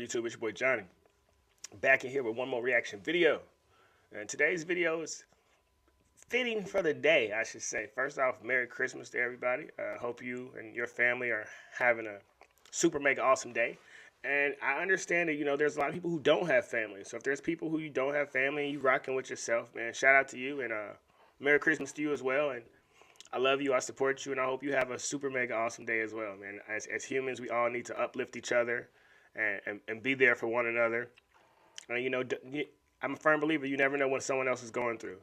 YouTube? It's your boy Johnny. Back in here with one more reaction video. And today's video is fitting for the day, I should say. First off, Merry Christmas to everybody. Hope you and your family are having a super mega awesome day. And I understand that, there's a lot of people who don't have family. So if there's people who you don't have family and you rocking with yourself, man, shout out to you and Merry Christmas to you as well. And I love you, I support you, and I hope you have a super mega awesome day as well, man. As humans, we all need to uplift each other and be there for one another. And, I'm a firm believer you never know what someone else is going through.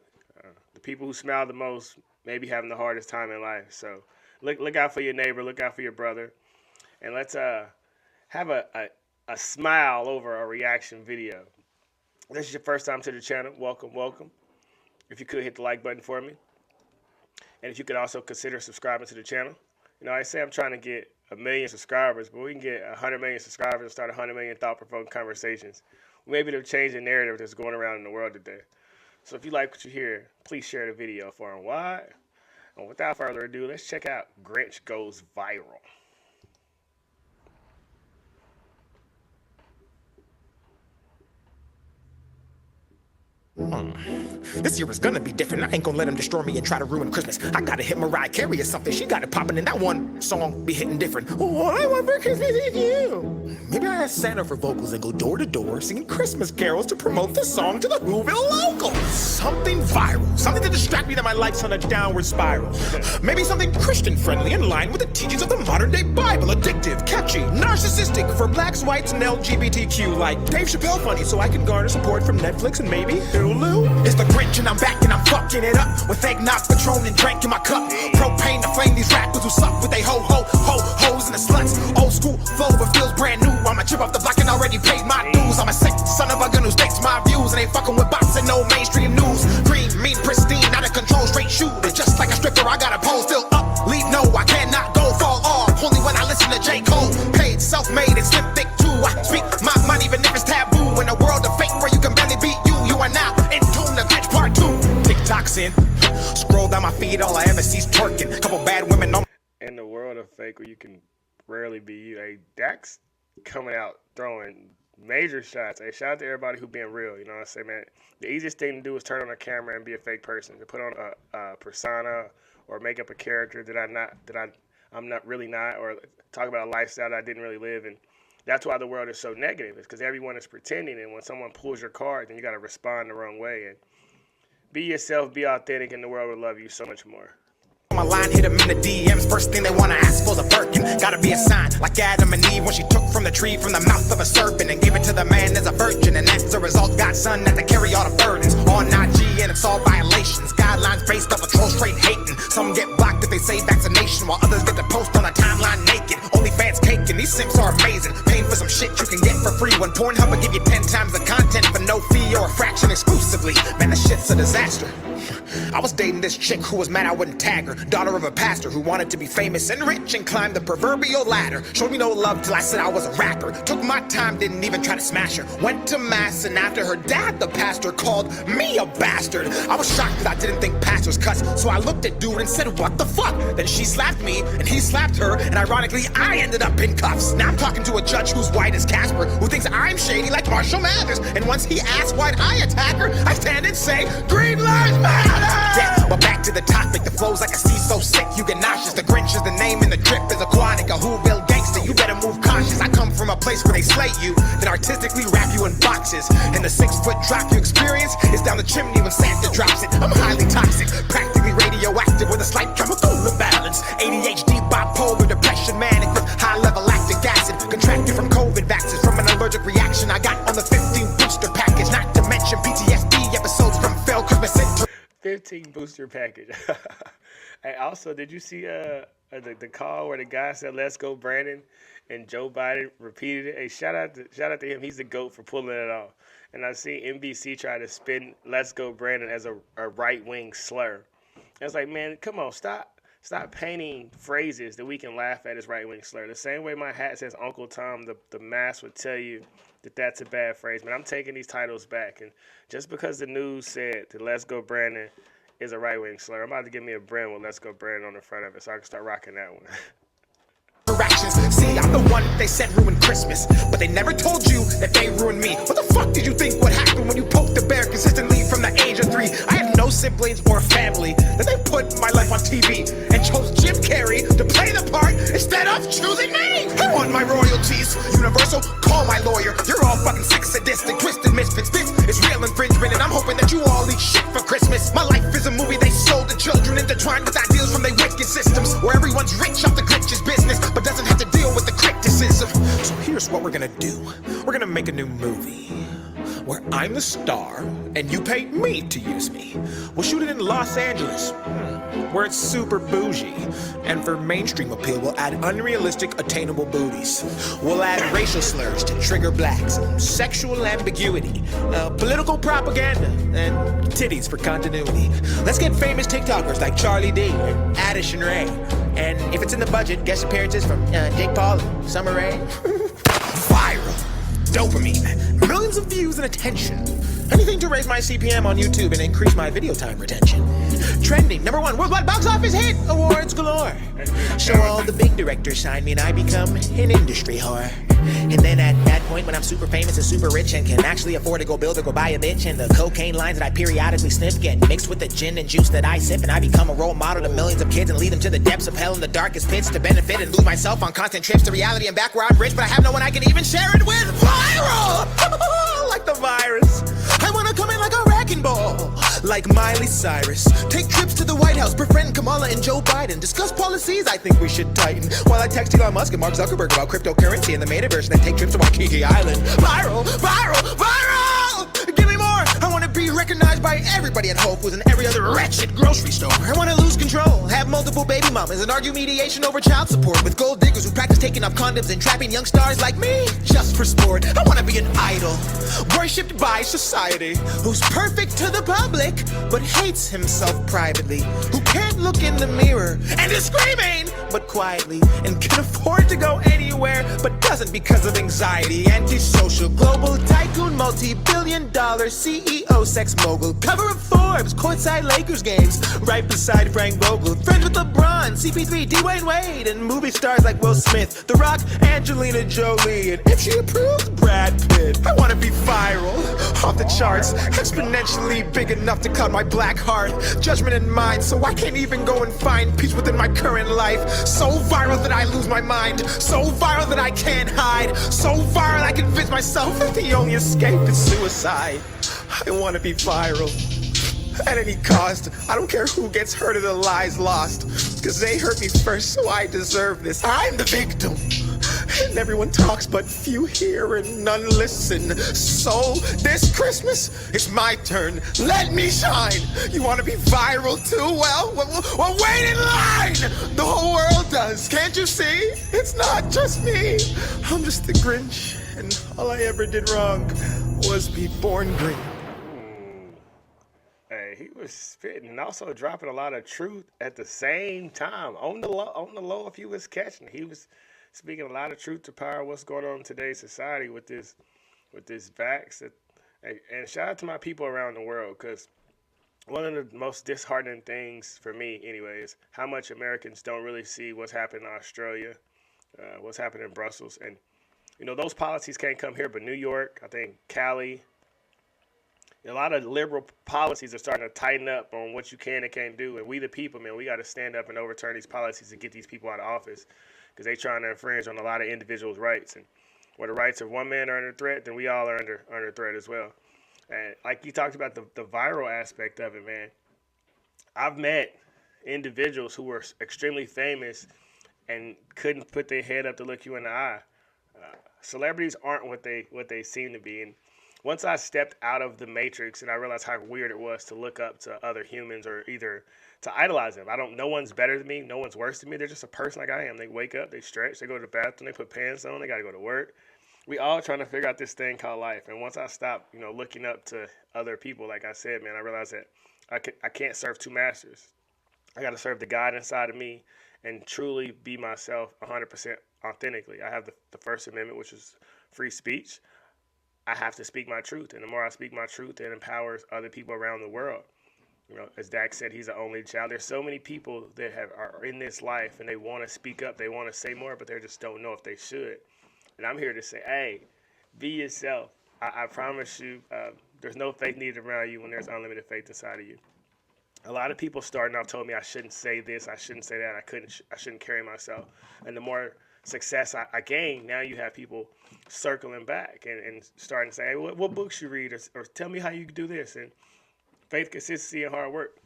The people who smile the most may be having the hardest time in life. So look out for your neighbor, look out for your brother, and let's have a smile over a reaction video. If this is your first time to the channel, welcome, welcome. If you could hit the like button for me. And if you could also consider subscribing to the channel. I say I'm trying to get 1 million subscribers, but we can get 100 million subscribers and start 100 million thought-provoking conversations. Maybe to change the narrative that's going around in the world today. So if you like what you hear, please share the video far and wide. And without further ado, let's check out Grinch Goes Viral. This year is gonna be different. I ain't gonna let him destroy me and try to ruin Christmas. I gotta hit Mariah Carey or something. She got it popping, and that one song be hitting different. All I want for Christmas is you. Maybe I ask Santa for vocals and go door to door singing Christmas carols to promote the song to the Whoville local. Something viral, something to distract me that my life's on a downward spiral. Maybe something Christian friendly in line with the teachings of the modern day Bible. Addictive, catchy, narcissistic for blacks, whites, and LGBTQ. Like Dave Chappelle funny, so I can garner support from Netflix and maybe Hulu. It's the Grinch and I'm back and I'm fucking it up with eggnog, Patron, and drink in my cup. Propane to flame these rappers who suck with they hoes and the sluts. Old school flow but feels brand new. I'm a chip off the block and already paid my dues. I'm a sick son of a gun who stakes my views and ain't fucking with bots and no mainstream news. Green, mean, pristine, out of control, straight shooter. Just like a stripper, I got a pole still up. Leave no, I cannot go fall off. Only when I listen to J. Cole. Paid, self-made, and slim thick too. I speak my mind even if it's taboo. In a world of fake where you can barely beat you, you are now in tune to Grinch Part 2. TikTok's in. Scroll down my feed, all I ever see is twerking. Couple bad women on. In the world of fake where you can rarely be you, hey, Dak's coming out throwing major shots. Hey, shout out to everybody who being real. I say, man, the easiest thing to do is turn on a camera and be a fake person. To put on a persona or make up a character I'm not really not, or talk about a lifestyle that I didn't really live. And that's why the world is so negative. It's because everyone is pretending, and when someone pulls your card, then you got to respond the wrong way. And be yourself, be authentic, and the world will love you so much more. My line hit them in the DMs. First thing they wanna ask for the Birkin. Gotta be a sign, like Adam and Eve when she took from the tree from the mouth of a serpent and gave it to the man as a virgin. And as a result, God's son had to carry all the burdens on IG, and it's all violations. Guidelines based off of troll straight hating. Some get blocked if they say vaccination, while others get to post on a timeline naked. Only fans caking. These simps are amazing. Paying for some shit you can get for free when Pornhub will give you 10 times the content for no fee or a fraction exclusively. Man, this shit's a disaster. I was dating this chick who was mad I wouldn't tag her. Daughter of a pastor who wanted to be famous and rich and climb the proverbial ladder. Showed me no love till I said I was a rapper. Took my time, didn't even try to smash her. Went to mass and after her dad, the pastor, called me a bastard. I was shocked because I didn't think pastors cuss. So I looked at dude and said, what the fuck? Then she slapped me and he slapped her. And ironically, I ended up in cuffs. Now I'm talking to a judge who's white as Casper, who thinks I'm shady like Marshall Mathers. And once he asks why'd I attack her, I stand and say, Green Lives Matter! Yeah, but back to the topic, the flow's like a sea so sick you get nauseous. The Grinch is the name and the drip is aquatic. A Whoville gangster, you better move cautious. I come from a place where they slay you, then artistically wrap you in boxes. And the 6-foot drop you experience is down the chimney when Santa drops it. I'm highly toxic, practically radioactive with a slight chemical imbalance. ADHD, bipolar, depression, manic with high-level lactic acid. Contracted from COVID vaccines from an allergic reaction I got on the 15 booster package. Not to mention PTSD episodes from failed Christmas into 15 booster package. Hey, also, did you see the call where the guy said, let's go Brandon, and Joe Biden repeated it? Hey, shout out to him. He's the GOAT for pulling it off. And I see NBC try to spin let's go Brandon as a right-wing slur. And it's like, man, come on, stop painting phrases that we can laugh at as right-wing slur. The same way my hat says Uncle Tom, the mask would tell you that that's a bad phrase. Man, I'm taking these titles back. And just because the news said that let's go Brandon is a right-wing slur, I'm about to give me a brand with let's go Brandon on the front of it so I can start rocking that one. Actions. See, I'm the one they said ruined Christmas, but they never told you that they ruined me. What the fuck did you think would happen when you poked the bear consistently from the age of 3? I had no siblings or family, that they put my life on TV and chose Jim Carrey to play the part instead of choosing me. I want my royalties. Universal, call my lawyer. You're all fucking sick, sadistic, twisted misfits. This is real infringement, and I'm hoping that you all eat shit for Christmas. My life is a movie they sold to children, intertwined with ideals from their wicked systems, where everyone's rich off the Grinch's business, but doesn't have to deal with the criticism. So here's what we're gonna do. We're gonna make a new movie where I'm the star and you pay me to use me. We'll shoot it in Los Angeles, where it's super bougie. And for mainstream appeal, we'll add unrealistic, attainable booties. We'll add racial slurs to trigger blacks, sexual ambiguity, political propaganda, and titties for continuity. Let's get famous TikTokers like Charlie D and Addison Rae. And if it's in the budget, guest appearances from Jake Paul and Summer Rae. Viral. Dopamine. Millions of views and attention. Anything to raise my CPM on YouTube and increase my video time retention. Trending, #1 worldwide box office hit, awards galore. Show all the big directors sign me and I become an industry whore. And then at that point when I'm super famous and super rich and can actually afford to go build or go buy a bitch, and the cocaine lines that I periodically sniff get mixed with the gin and juice that I sip, and I become a role model to millions of kids and lead them to the depths of hell in the darkest pits to benefit and lose myself on constant trips to reality and back where I'm rich, but I have no one I can even share it with. Viral! Like the virus. I wanna come in like a wrecking ball, like Miley Cyrus. Take trips to the White House, befriend Kamala and Joe Biden. Discuss policies I think we should tighten, while I text Elon Musk and Mark Zuckerberg about cryptocurrency and the metaverse, and then take trips to Waikiki Island. Viral, viral, viral! Give me more! I wanna be recognized by everybody at Whole Foods and every other wretched grocery store. I wanna lose control, have multiple baby mamas, and argue mediation over child support with gold diggers who practice taking off condoms and trapping young stars like me just for sport. I wanna be an idol, worshipped by society, who's perfect to the public but hates himself privately, who can't look in the mirror and is screaming but quietly, and can afford to go anywhere but doesn't because of anxiety. Antisocial, global tycoon, multi-billion-dollar CEO, sex mogul, cover of Forbes, courtside Lakers games, right beside Frank Vogel, friends with LeBron, CP3, Dwayne Wade, and movie stars like Will Smith, The Rock, Angelina Jolie, and if she approves, Brad Pitt. I wanna be viral, off the charts, exponentially big enough to cut my black heart, judgment in mind, so I can't even go and find peace within my current life. So viral that I lose my mind, so viral that I can't hide, so viral I convince myself that the only escape is suicide. I wanna be viral at any cost. I don't care who gets hurt or the lies lost, cause they hurt me first, so I deserve this. I'm the victim, and everyone talks but few hear and none listen. So this Christmas, it's my turn, let me shine. You wanna be viral too? Well wait in line. The whole world does, can't you see? It's not just me. I'm just the Grinch, and all I ever did wrong was be born green. Hey, he was spitting and also dropping a lot of truth at the same time. On the low, if you was catching, he was speaking a lot of truth to power what's going on in today's society with this vax. And shout out to my people around the world, because one of the most disheartening things for me, anyway, is how much Americans don't really see what's happening in Australia, what's happening in Brussels, and those policies can't come here, but New York, I think Cali. A lot of liberal policies are starting to tighten up on what you can and can't do. And we the people, man, we got to stand up and overturn these policies and get these people out of office, because they trying to infringe on a lot of individuals' rights. And where the rights of one man are under threat, then we all are under threat as well. And like you talked about the viral aspect of it, man, I've met individuals who were extremely famous and couldn't put their head up to look you in the eye. Celebrities aren't what they seem to be. And once I stepped out of the matrix and I realized how weird it was to look up to other humans or either to idolize them. No one's better than me. No one's worse than me. They're just a person like I am. They wake up, they stretch, they go to the bathroom, they put pants on, they got to go to work. We all trying to figure out this thing called life. And once I stopped, looking up to other people, like I said, man, I realized that I can't serve two masters. I got to serve the God inside of me and truly be myself 100% authentically. I have the First Amendment, which is free speech. I have to speak my truth, and the more I speak my truth, it empowers other people around the world. You know, as Dak said, he's an only child. There's so many people that are in this life and they want to speak up, they want to say more, but they just don't know if they should. And I'm here to say, hey, be yourself. I promise you, there's no faith needed around you when there's unlimited faith inside of you. A lot of people starting off told me I shouldn't say this, I shouldn't say that, I shouldn't carry myself. And the more success I gain, now you have people circling back and starting to say, hey, what books you read, or tell me how you do this. And faith, consistency, and hard work.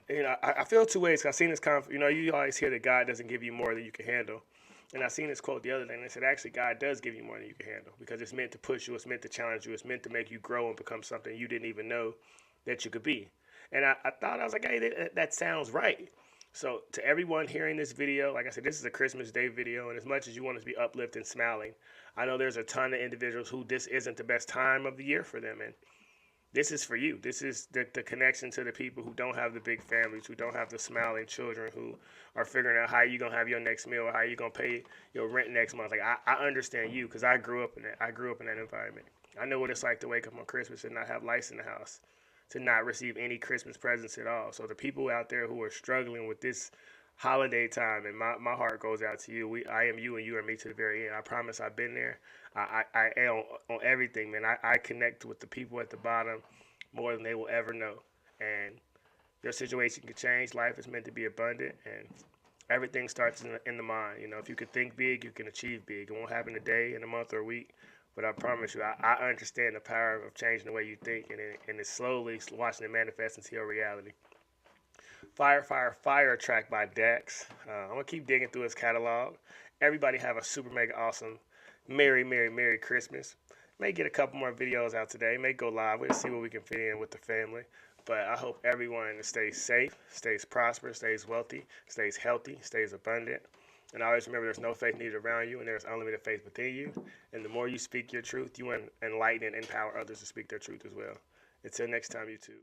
I feel two ways. 'Cause I seen this you always hear that God doesn't give you more than you can handle. And I seen this quote the other day, and it said, actually, God does give you more than you can handle because it's meant to push you, it's meant to challenge you, it's meant to make you grow and become something you didn't even know that you could be. And I thought, I was like, hey, that sounds right. So to everyone hearing this video, like I said, this is a Christmas Day video, and as much as you want us to be uplifted and smiling, I know there's a ton of individuals who this isn't the best time of the year for them, and this is for you. This is the connection to the people who don't have the big families, who don't have the smiling children, who are figuring out how you're going to have your next meal or how you're going to pay your rent next month. Like, I understand you because I grew up in that. I grew up in that environment. I know what it's like to wake up on Christmas and not have lights in the house, to not receive any Christmas presents at all. So the people out there who are struggling with this holiday time, and my heart goes out to you. I am you and you are me to the very end. I promise I've been there. I am on everything, man. I connect with the people at the bottom more than they will ever know. And your situation can change. Life is meant to be abundant, and everything starts in the mind. If you can think big, you can achieve big. It won't happen a day, in a month, or a week. But I promise you, I understand the power of changing the way you think, and it's slowly watching it manifest into your reality. Fire, Fire, Fire track by Dax. I'm going to keep digging through his catalog. Everybody have a super mega awesome Merry, Merry, Merry Christmas. May get a couple more videos out today. May go live. We'll see what we can fit in with the family. But I hope everyone stays safe, stays prosperous, stays wealthy, stays healthy, stays abundant. And always remember there's no faith needed around you, and there's unlimited faith within you. And the more you speak your truth, you enlighten and empower others to speak their truth as well. Until next time, YouTube.